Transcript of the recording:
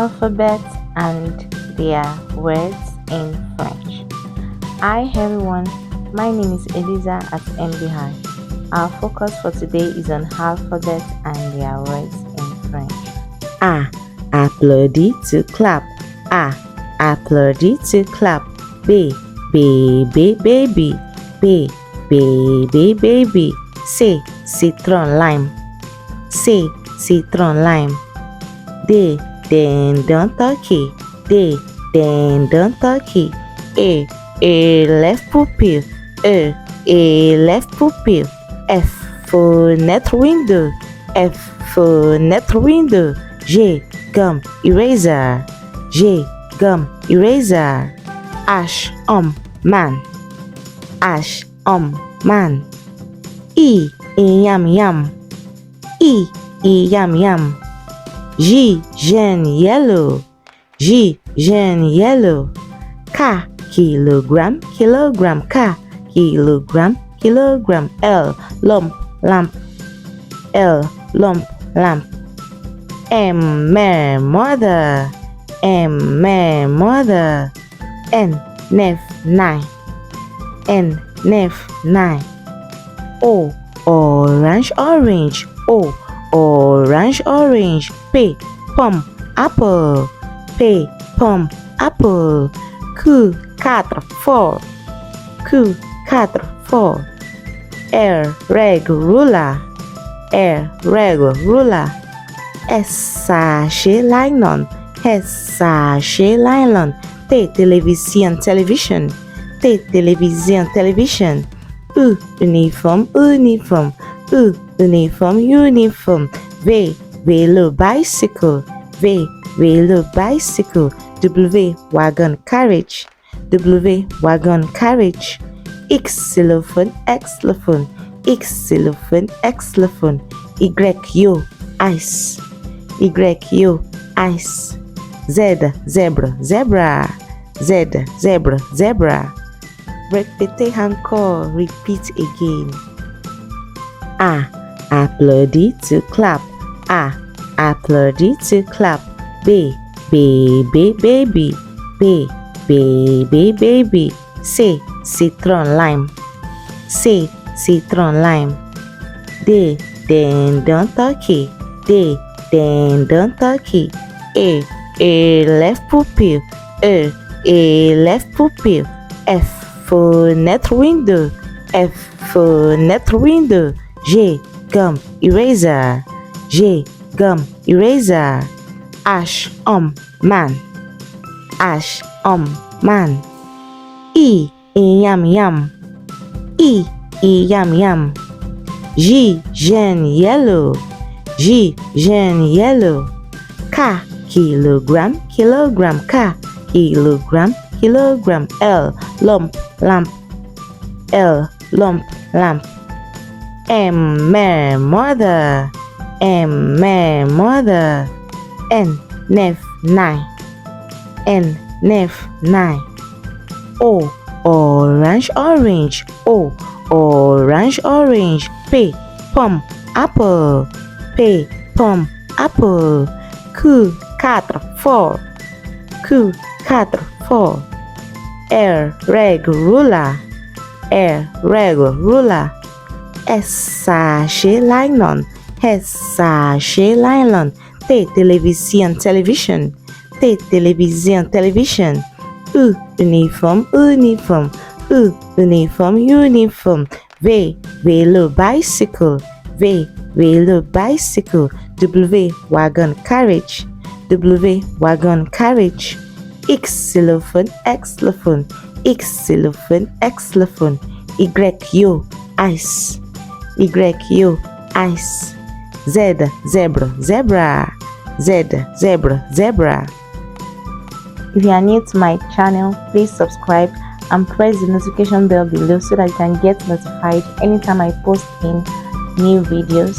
alphabet and their words in French. Hi everyone, my name is Eliza at MBI. Our focus for today is on alphabet and their words in French. A. Applaudit to clap. A. Applaudit to clap. B. Baby baby. B. Baby baby. C. Citron lime. C. Citron lime. D. Dindon turkey. D. Dindon turkey. A left pupil. A left pupil. F. Fenêtre window. F. Fenêtre window. G. Gum eraser. G. Gum eraser. H. Man. H. Man. E. Yam yam. E. Yam yam. G. Yellow. G. Yellow. K. Kilogram. K. Kilogram. L. Lamp. Lamp. M. Mother. Mother. N. Nine. O. Orange. Orange. P. Apple. Q. Four. R. Ruler. S. Sachet nylon. T. Television. U. Uniform. V. Velo bicycle. W. Wagon carriage. X. Xylophone. Y. Ice. Z. Zebra. Répétez encore. Repeat again. A. Applaudit to clap. B. Baby baby. C. Citron lime. D. Dindon turkey. A left pupil. F. Fenêtre window. G. Gum eraser. H. Man. E. Yam yam. G. Yellow. K. Kilogram. L. Lamp. M. Mother. N. Nine. O. Orange. P. Apple. Q. Four. R. Ruler. S. Sachet nylon. T. Television. U. Uniform. V. Velo bicycle. W. Wagon carriage. X. Xylophone. Y. Ice. Z. Zebra. If you are new to my channel, please subscribe and press the notification bell below so that you can get notified anytime I post in new videos.